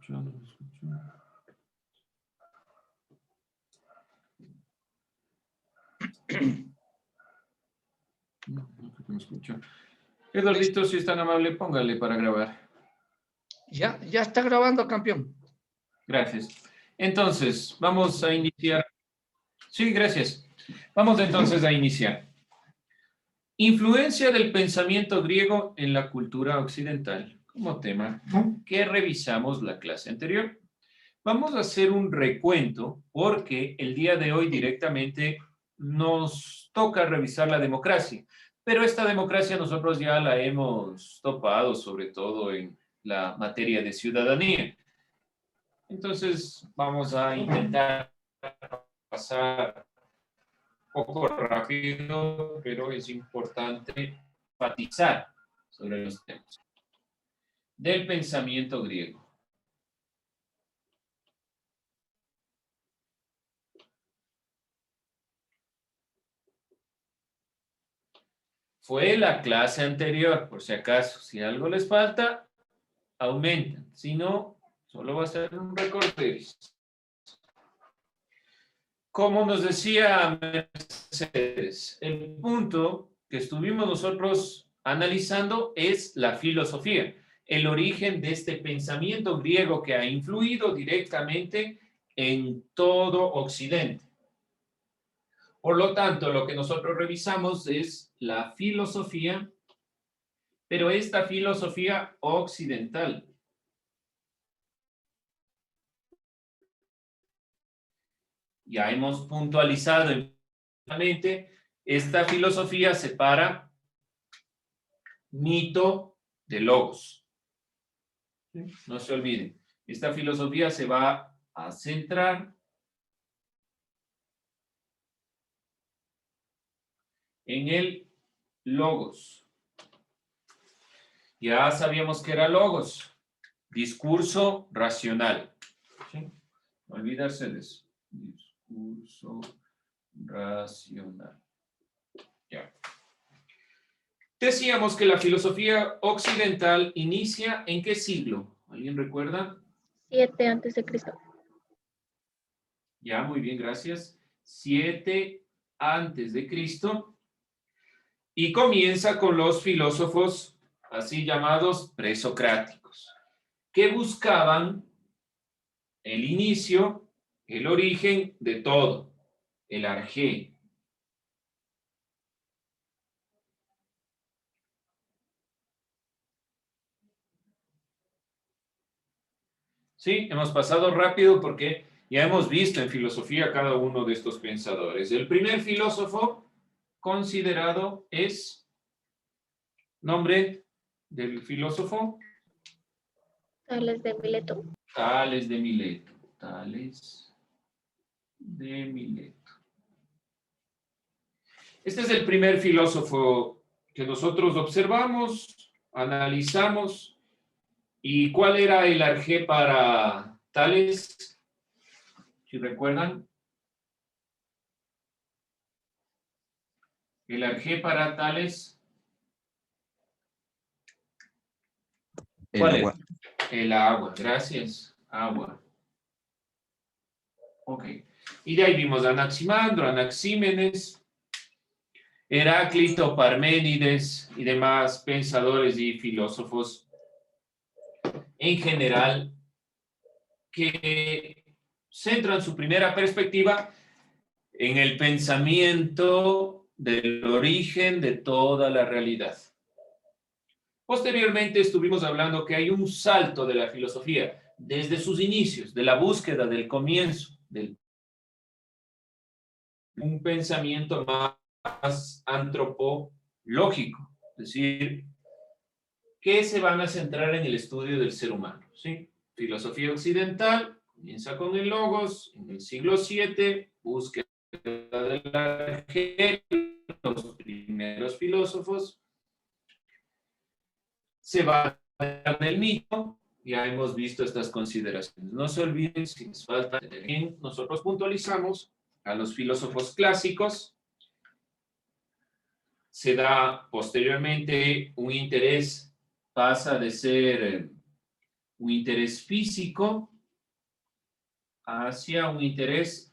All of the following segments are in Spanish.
escucho, no me escucho. No creo que me escucho. Eduardito, si es tan amable, póngale para grabar. Ya está grabando, campeón. Gracias. Entonces, vamos a iniciar. Sí, gracias. Vamos entonces a iniciar. Influencia del pensamiento griego en la cultura occidental, como tema que revisamos la clase anterior. Vamos a hacer un recuento porque el día de hoy directamente nos toca revisar la democracia, pero esta democracia nosotros ya la hemos topado sobre todo en la materia de ciudadanía. Entonces vamos a intentar pasar un poco rápido, pero es importante enfatizar sobre los temas del pensamiento griego. Fue la clase anterior, por si acaso. Si algo les falta, aumentan. Si no, solo va a ser un recorderis. Como nos decía Mercedes, el punto que estuvimos nosotros analizando es la filosofía, el origen de este pensamiento griego que ha influido directamente en todo Occidente. Por lo tanto, lo que nosotros revisamos es la filosofía, pero esta filosofía occidental. Ya hemos puntualizado esta filosofía separa mito de logos. No se olviden, esta filosofía se va a centrar en el logos. Ya sabíamos que era logos, discurso racional. ¿Sí? No olvidarse de eso. Discurso racional. Ya. Decíamos que la filosofía occidental inicia ¿en qué siglo? ¿Alguien recuerda? 7 antes de Cristo. Ya, muy bien, gracias. 7 antes de Cristo. Y comienza con los filósofos así llamados presocráticos, que buscaban el inicio, el origen de todo, el arjé. Sí, hemos pasado rápido porque ya hemos visto en filosofía cada uno de estos pensadores. El primer filósofo considerado es, nombre del filósofo, Tales de Mileto. Tales de Mileto. Tales de Mileto. Este es el primer filósofo que nosotros observamos, analizamos. ¿Y cuál era el arjé para Tales? Si recuerdan. El arjé para Tales. ¿Cuál es? El agua, gracias. Agua. Ok. Y de ahí vimos a Anaximandro, Anaxímenes, Heráclito, Parménides y demás pensadores y filósofos en general que centran su primera perspectiva en el pensamiento del origen de toda la realidad. Posteriormente estuvimos hablando que hay un salto de la filosofía desde sus inicios, de la búsqueda del comienzo, de un pensamiento más antropológico, es decir, que se van a centrar en el estudio del ser humano, ¿sí? Filosofía occidental comienza con el logos, en el siglo VII, búsqueda del arjé, los primeros filósofos, se va en el mito, ya hemos visto estas consideraciones. No se olviden, si les falta, bien, nosotros puntualizamos a los filósofos clásicos, se da posteriormente un interés, pasa de ser un interés físico hacia un interés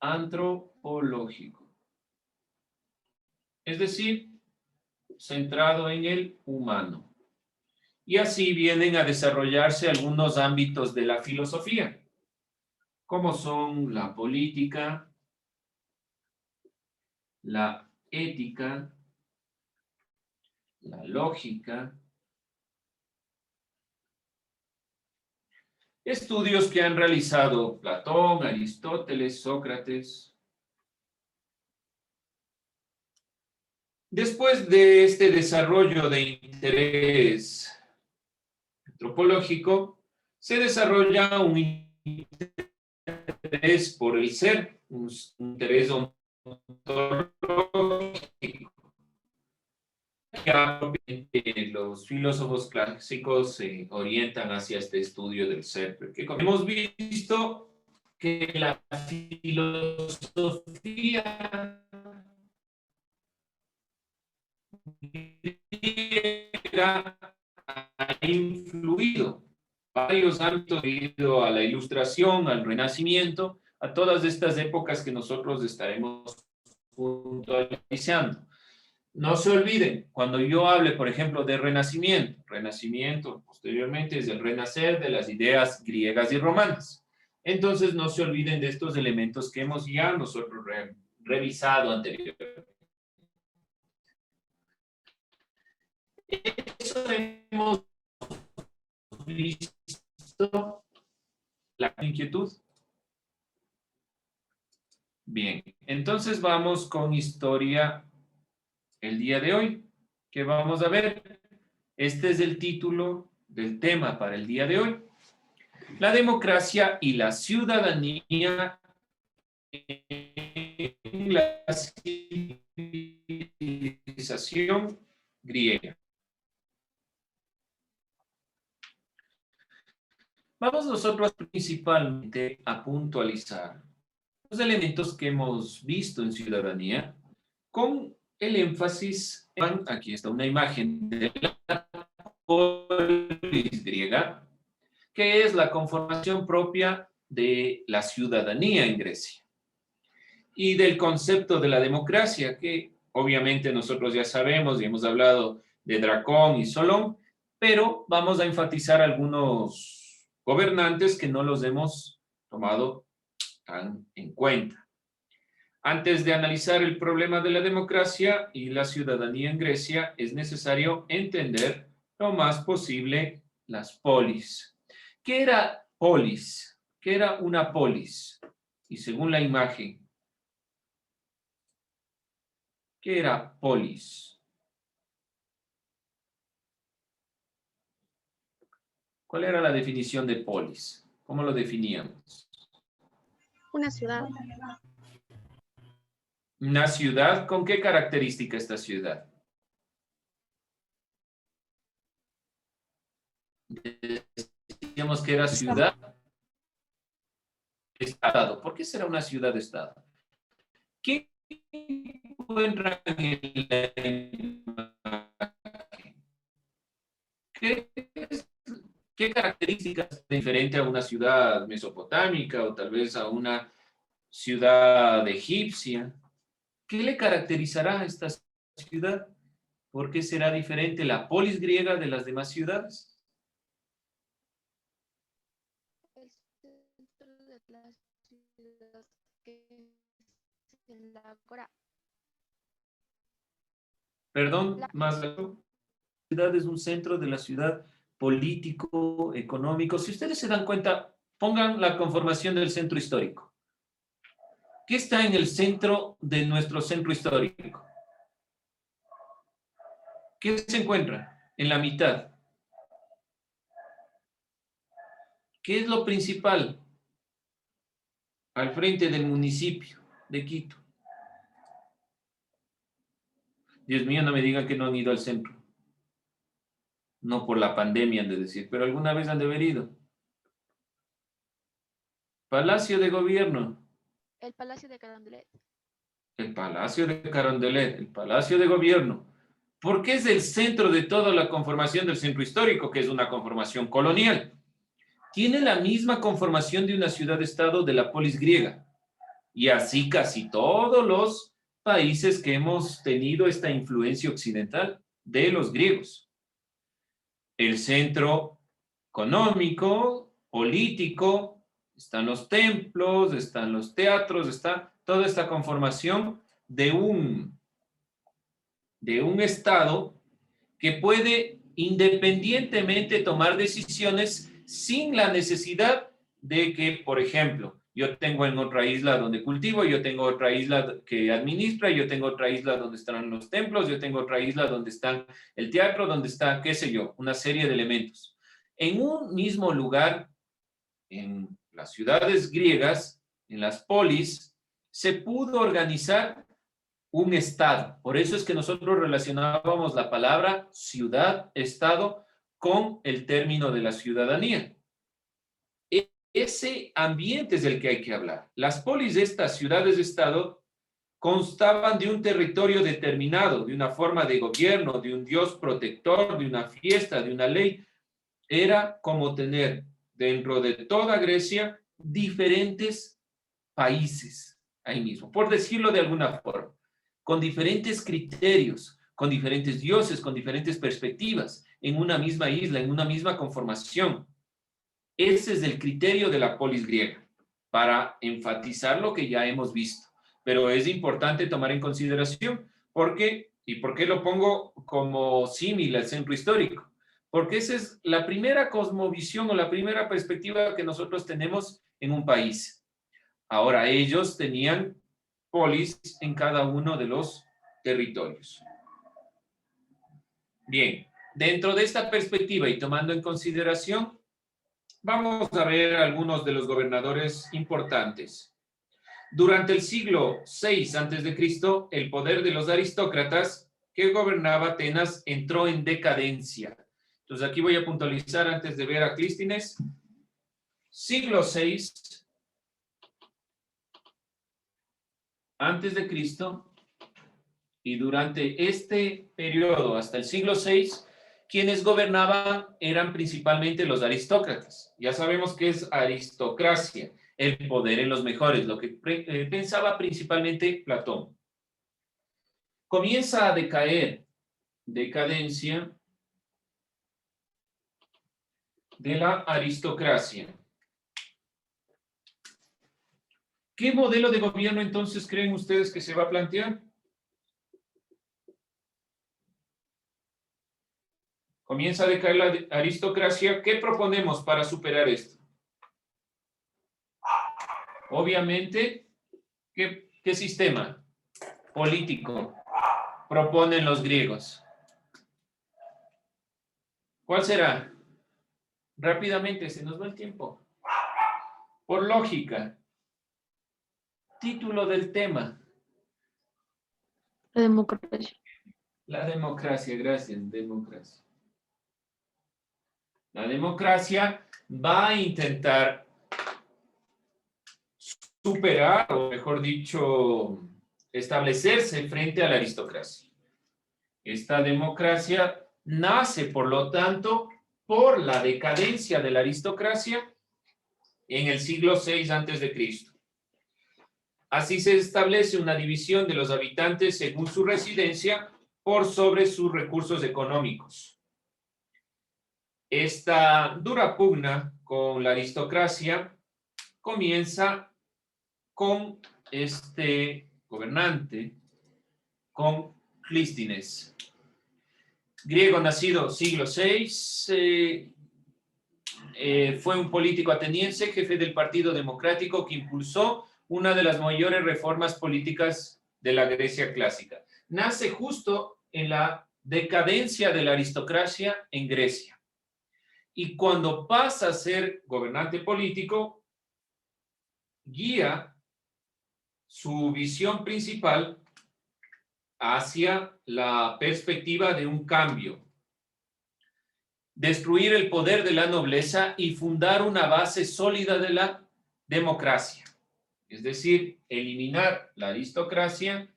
antropológico. Es decir, centrado en el humano. Y así vienen a desarrollarse algunos ámbitos de la filosofía, como son la política, la ética, la lógica. Estudios que han realizado Platón, Aristóteles, Sócrates. Después de este desarrollo de interés antropológico, se desarrolla un interés por el ser, un interés ontológico, que los filósofos clásicos se orientan hacia este estudio del ser, porque como hemos visto que la filosofía ha influido varios ámbitos, debido a la Ilustración, al Renacimiento, a todas estas épocas que nosotros estaremos puntualizando. No se olviden, cuando yo hable, por ejemplo, de Renacimiento posteriormente es el renacer de las ideas griegas y romanas. Entonces, no se olviden de estos elementos que hemos ya nosotros revisado anteriormente. Eso hemos visto la inquietud. Bien, entonces vamos con historia el día de hoy. ¿Qué vamos a ver? Este es el título del tema para el día de hoy. La democracia y la ciudadanía en la civilización griega. Vamos nosotros principalmente a puntualizar los elementos que hemos visto en ciudadanía con el énfasis en, aquí está una imagen de la polis griega, que es la conformación propia de la ciudadanía en Grecia, y del concepto de la democracia, que obviamente nosotros ya sabemos y hemos hablado de Dracón y Solón, pero vamos a enfatizar algunos gobernantes que no los hemos tomado tan en cuenta. Antes de analizar el problema de la democracia y la ciudadanía en Grecia, es necesario entender lo más posible las polis. ¿Qué era polis? ¿Qué era una polis? Y según la imagen, ¿qué era polis? ¿Cuál era la definición de polis? ¿Cómo lo definíamos? Una ciudad. Una ciudad, ¿con qué característica esta ciudad? Decíamos que era ciudad, estado. ¿Por qué será una ciudad-estado? ¿Qué encuentran en la imagen? ¿Qué características es diferente a una ciudad mesopotámica o tal vez a una ciudad egipcia? ¿Qué le caracterizará a esta ciudad? ¿Por qué será diferente la polis griega de las demás ciudades? El centro de la ciudad que es en la Ágora. Perdón, más la ciudad es un centro de la ciudad político, económico. Si ustedes se dan cuenta, pongan la conformación del centro histórico. ¿Qué está en el centro de nuestro centro histórico? ¿Qué se encuentra en la mitad? ¿Qué es lo principal al frente del municipio de Quito? Dios mío, no me digan que no han ido al centro. No por la pandemia han de decir, pero alguna vez han de haber ido. Palacio de Gobierno. El Palacio de Carondelet. El Palacio de Carondelet, el Palacio de Gobierno. porque es el centro de toda la conformación del centro histórico, que es una conformación colonial. Tiene la misma conformación de una ciudad-estado de la polis griega. Y así casi todos los países que hemos tenido esta influencia occidental de los griegos. El centro económico, político, están los templos, están los teatros, está toda esta conformación de un estado que puede independientemente tomar decisiones sin la necesidad de que, por ejemplo, yo tengo en otra isla donde cultivo, yo tengo otra isla que administra, yo tengo otra isla donde están los templos, yo tengo otra isla donde está el teatro, donde está, qué sé yo, una serie de elementos. En un mismo lugar, en las ciudades griegas, en las polis, se pudo organizar un estado. Por eso es que nosotros relacionábamos la palabra ciudad, estado, con el término de la ciudadanía. Ese ambiente es del que hay que hablar. Las polis de estas ciudades-estado constaban de un territorio determinado, de una forma de gobierno, de un dios protector, de una fiesta, de una ley. Era como tener dentro de toda Grecia diferentes países ahí mismo, por decirlo de alguna forma, con diferentes criterios, con diferentes dioses, con diferentes perspectivas, en una misma isla, en una misma conformación. Ese es el criterio de la polis griega, para enfatizar lo que ya hemos visto. Pero es importante tomar en consideración, ¿por qué? ¿Y por qué lo pongo como símil al centro histórico? Porque esa es la primera cosmovisión o la primera perspectiva que nosotros tenemos en un país. Ahora, ellos tenían polis en cada uno de los territorios. Bien, dentro de esta perspectiva y tomando en consideración, vamos a ver algunos de los gobernadores importantes. Durante el siglo VI a.C., el poder de los aristócratas que gobernaba Atenas entró en decadencia. Entonces aquí voy a puntualizar antes de ver a Clístenes. Siglo VI antes de Cristo, y durante este periodo hasta el siglo VI, quienes gobernaban eran principalmente los aristócratas. Ya sabemos que es aristocracia, el poder en los mejores, lo que pensaba principalmente Platón. Comienza a decaer, decadencia de la aristocracia. ¿Qué modelo de gobierno entonces creen ustedes que se va a plantear? Comienza a decaer la aristocracia. ¿Qué proponemos para superar esto? Obviamente, ¿qué sistema político proponen los griegos? ¿Cuál será? Rápidamente, se nos va el tiempo. Por lógica. Título del tema. La democracia. La democracia, gracias, democracia. La democracia va a intentar superar, o mejor dicho, establecerse frente a la aristocracia. Esta democracia nace, por lo tanto, por la decadencia de la aristocracia en el siglo VI a.C. Así se establece una división de los habitantes según su residencia por sobre sus recursos económicos. Esta dura pugna con la aristocracia comienza con este gobernante, con Clístenes, griego nacido siglo VI, fue un político ateniense, jefe del Partido Democrático que impulsó una de las mayores reformas políticas de la Grecia clásica. Nace justo en la decadencia de la aristocracia en Grecia. Y cuando pasa a ser gobernante político, guía su visión principal hacia la perspectiva de un cambio. Destruir el poder de la nobleza y fundar una base sólida de la democracia. Es decir, eliminar la aristocracia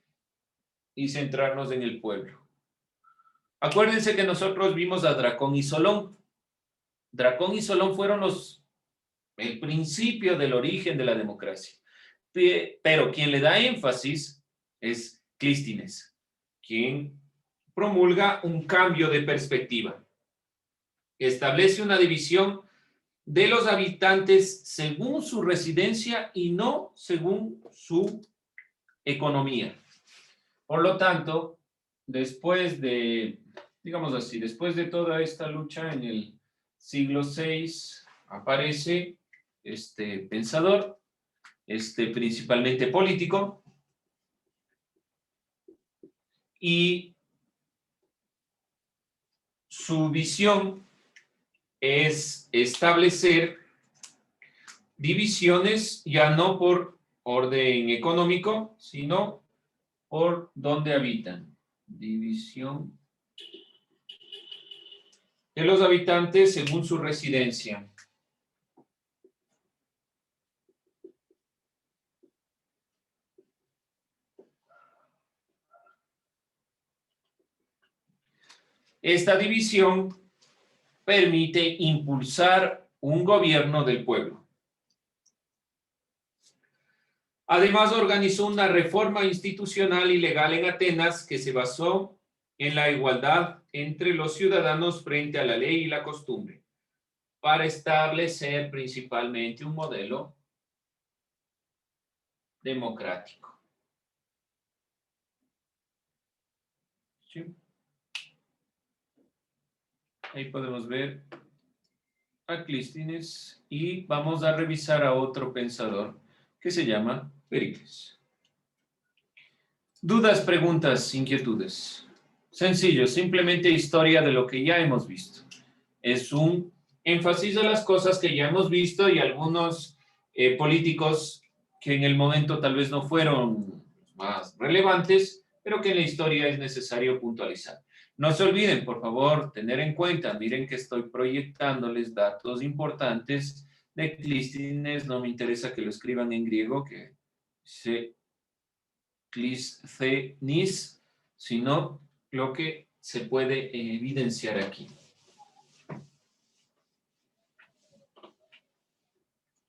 y centrarnos en el pueblo. Acuérdense que nosotros vimos a Dracón y Solón. Dracón y Solón fueron el principio del origen de la democracia. Pero quien le da énfasis es Clístenes, quien promulga un cambio de perspectiva. Establece una división de los habitantes según su residencia y no según su economía. Por lo tanto, después de, digamos así, después de toda esta lucha en el siglo VI, aparece este pensador, principalmente político, y su visión es establecer divisiones ya no por orden económico, sino por dónde habitan. División de los habitantes según su residencia. Esta división permite impulsar un gobierno del pueblo. Además, organizó una reforma institucional y legal en Atenas que se basó en la igualdad entre los ciudadanos frente a la ley y la costumbre, para establecer principalmente un modelo democrático. ¿Sí? Ahí podemos ver a Clístenes y vamos a revisar a otro pensador que se llama Pericles. Dudas, preguntas, inquietudes. Sencillo, simplemente historia de lo que ya hemos visto. Es un énfasis de las cosas que ya hemos visto y algunos políticos que en el momento tal vez no fueron más relevantes, pero que en la historia es necesario puntualizar. No se olviden, por favor, tener en cuenta, miren que estoy proyectándoles datos importantes de Clístenes, no me interesa que lo escriban en griego, que se Clístenes, sino lo que se puede evidenciar aquí.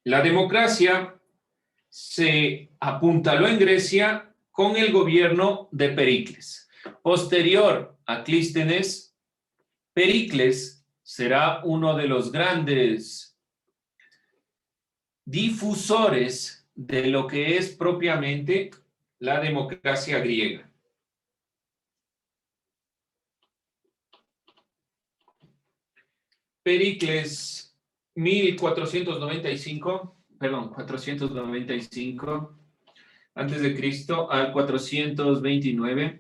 La democracia se apuntaló en Grecia con el gobierno de Pericles. Posterior a Clístenes, Pericles será uno de los grandes difusores de lo que es propiamente la democracia griega. Pericles, 495 antes de Cristo al 429.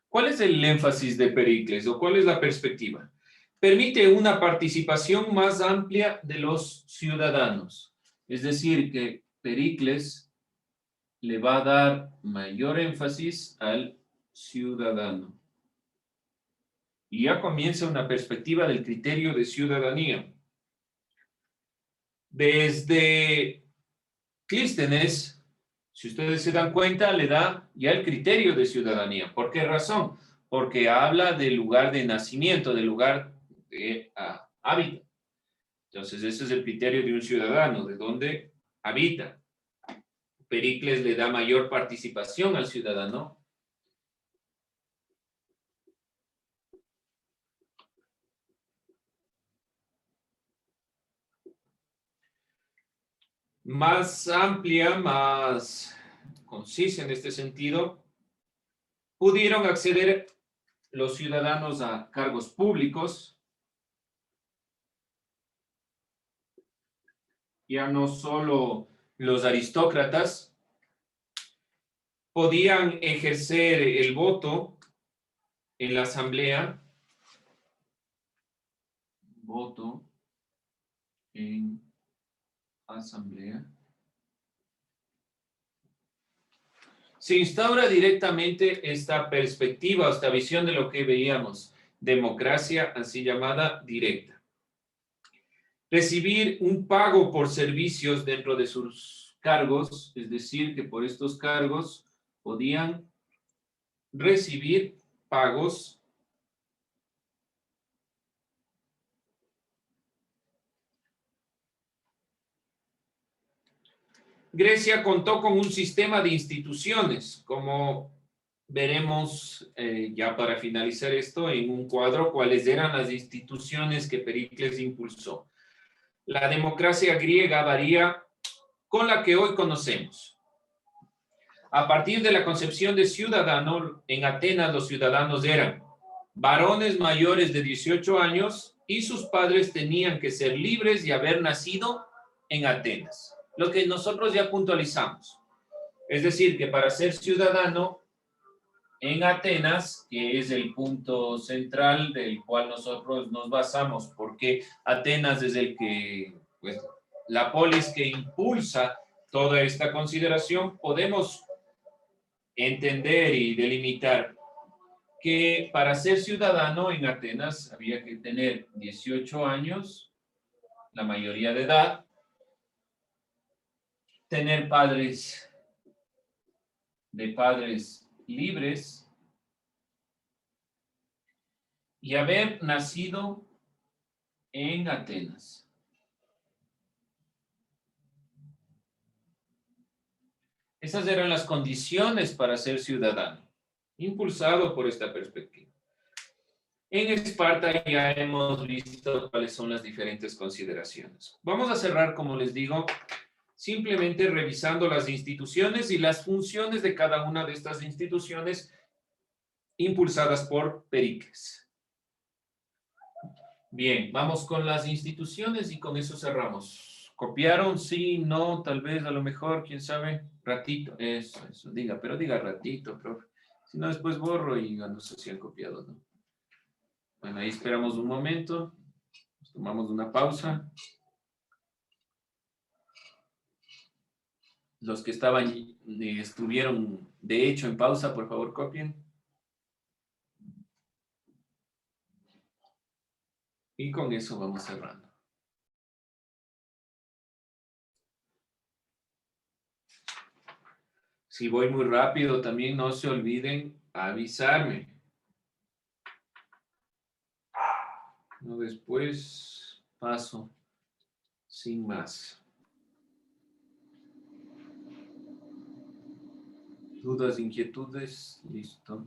¿Cuál es el énfasis de Pericles o cuál es la perspectiva? Permite una participación más amplia de los ciudadanos. Es decir, que Pericles le va a dar mayor énfasis al ciudadano. Y ya comienza una perspectiva del criterio de ciudadanía. Desde Clístenes, si ustedes se dan cuenta, le da ya el criterio de ciudadanía. ¿Por qué razón? Porque habla del lugar de nacimiento, del lugar de hábitat. Entonces, ese es el criterio de un ciudadano, de dónde habita. Pericles le da mayor participación al ciudadano. Más amplia, más concisa en este sentido, pudieron acceder los ciudadanos a cargos públicos, ya no solo los aristócratas, podían ejercer el voto en la asamblea, voto en asamblea. Se instaura directamente esta perspectiva, esta visión de lo que veíamos, democracia así llamada directa. Recibir un pago por servicios dentro de sus cargos, es decir, que por estos cargos podían recibir pagos Grecia contó con un sistema de instituciones, como veremos ya para finalizar esto en un cuadro, cuáles eran las instituciones que Pericles impulsó. La democracia griega varía con la que hoy conocemos. A partir de la concepción de ciudadano, en Atenas los ciudadanos eran varones mayores de 18 años y sus padres tenían que ser libres y haber nacido en Atenas. Lo que nosotros ya puntualizamos. Es decir, que para ser ciudadano en Atenas, que es el punto central del cual nosotros nos basamos, porque Atenas es el que, pues, la polis que impulsa toda esta consideración, podemos entender y delimitar que para ser ciudadano en Atenas había que tener 18 años, la mayoría de edad, tener padres libres y haber nacido en Atenas. Esas eran las condiciones para ser ciudadano, impulsado por esta perspectiva. En Esparta ya hemos visto cuáles son las diferentes consideraciones. Vamos a cerrar, como les digo, simplemente revisando las instituciones y las funciones de cada una de estas instituciones impulsadas por Pericles. Bien, vamos con las instituciones y con eso cerramos. ¿Copiaron? Sí, no, tal vez, a lo mejor, quién sabe. Ratito, eso, diga, pero diga ratito, profe. Si no, después borro y no sé si han copiado, ¿no? Bueno, ahí esperamos un momento. Nos tomamos una pausa. Los que estuvieron de hecho en pausa, por favor, copien. Y con eso vamos cerrando. Si voy muy rápido, también no se olviden avisarme. No, después paso sin más. ¿Dudas, inquietudes? Listo.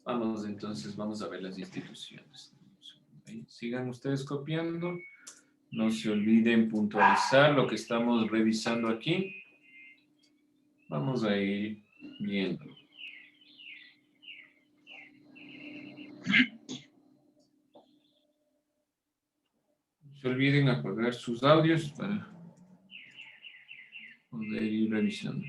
Vamos entonces, vamos a ver las instituciones. Sigan ustedes copiando. No se olviden puntualizar lo que estamos revisando aquí. Vamos a ir viendo. No se olviden apagar sus audios para poder ir revisando.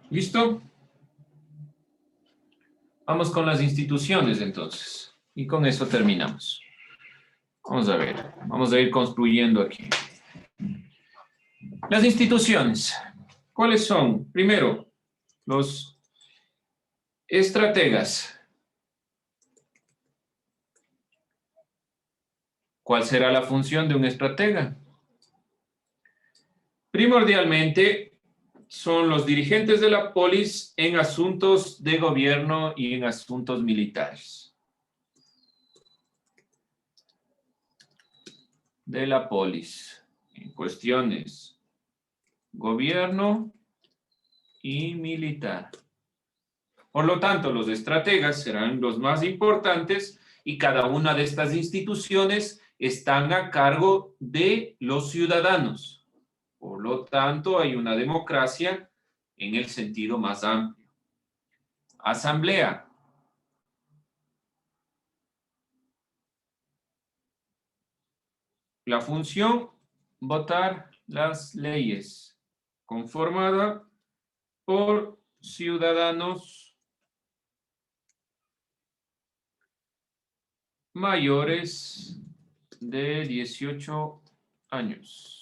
¿Listo? Vamos con las instituciones entonces. Y con eso terminamos. Vamos a ver. Vamos a ir construyendo aquí. Las instituciones. ¿Cuáles son? Primero, los estrategas. ¿Cuál será la función de un estratega? Primordialmente, son los dirigentes de la polis en asuntos de gobierno y en asuntos militares. De la polis, en cuestiones gobierno y militar. Por lo tanto, los estrategas serán los más importantes y cada una de estas instituciones están a cargo de los ciudadanos. Por lo tanto, hay una democracia en el sentido más amplio. Asamblea. La función, votar las leyes, conformada por ciudadanos mayores de 18 años.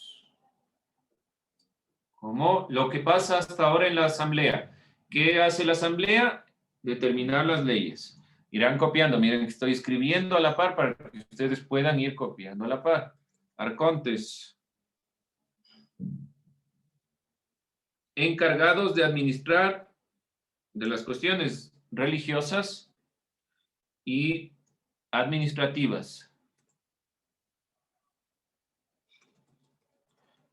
Como lo que pasa hasta ahora en la asamblea. ¿Qué hace la asamblea? Determinar las leyes. Irán copiando. Miren que estoy escribiendo a la par para que ustedes puedan ir copiando a la par. Arcontes. Encargados de administrar de las cuestiones religiosas y administrativas.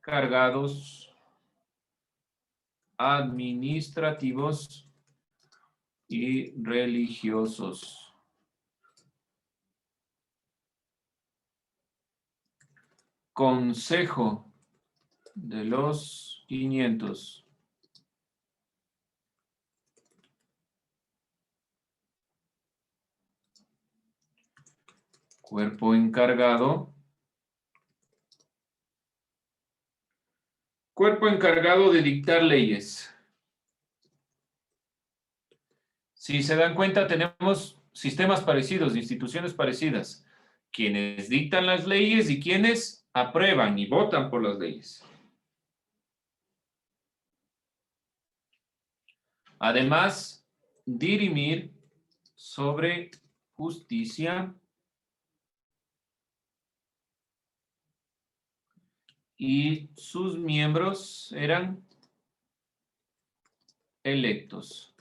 Cargados administrativos y religiosos. Consejo de los 500. Cuerpo encargado. Cuerpo encargado de dictar leyes. Si se dan cuenta, tenemos sistemas parecidos, instituciones parecidas. Quienes dictan las leyes y quienes aprueban y votan por las leyes. Además, dirimir sobre justicia y sus miembros eran electos.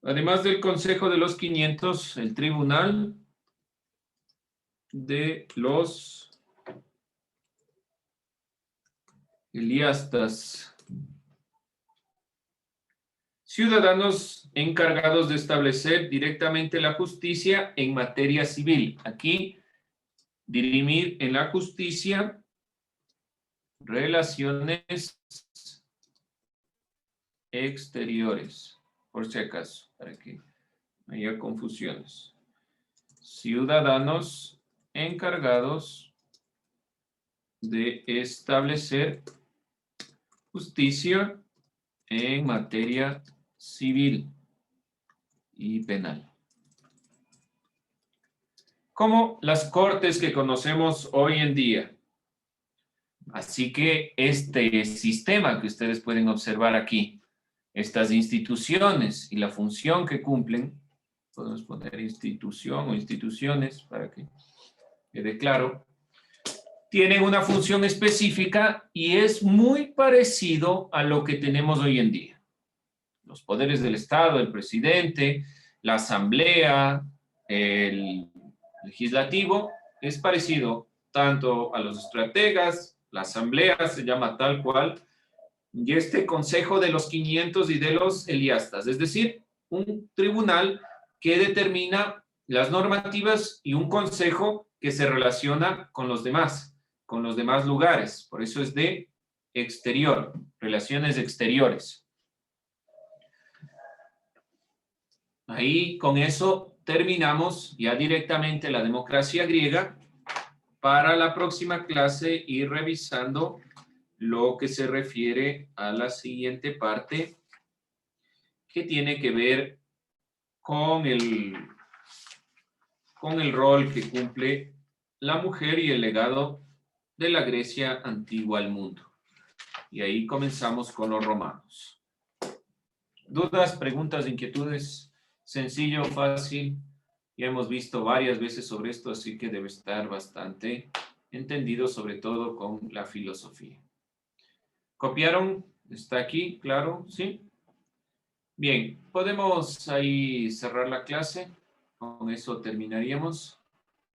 Además del Consejo de los 500, el Tribunal de los Eliastas. Ciudadanos encargados de establecer directamente la justicia en materia civil. Aquí, dirimir en la justicia relaciones exteriores, por si acaso, para que no haya confusiones. Ciudadanos encargados de establecer justicia en materia civil y penal. Como las cortes que conocemos hoy en día. Así que este sistema que ustedes pueden observar aquí, estas instituciones y la función que cumplen, podemos poner institución o instituciones para que quede claro, tienen una función específica y es muy parecido a lo que tenemos hoy en día. Los poderes del Estado, el presidente, la asamblea, el legislativo, es parecido tanto a los estrategas, la asamblea se llama tal cual, y este consejo de los 500 y de los eliastas, es decir, un tribunal que determina las normativas y un consejo que se relaciona con los demás lugares. Por eso es de exterior, relaciones exteriores. Ahí con eso terminamos ya directamente la democracia griega. Para la próxima clase ir revisando lo que se refiere a la siguiente parte que tiene que ver con el rol que cumple la mujer y el legado de la Grecia antigua al mundo. Y ahí comenzamos con los romanos. ¿Dudas, preguntas, inquietudes? Sencillo, fácil. Ya hemos visto varias veces sobre esto, así que debe estar bastante entendido, sobre todo con la filosofía. ¿Copiaron? ¿Está aquí? ¿Claro? ¿Sí? Bien, podemos ahí cerrar la clase. Con eso terminaríamos.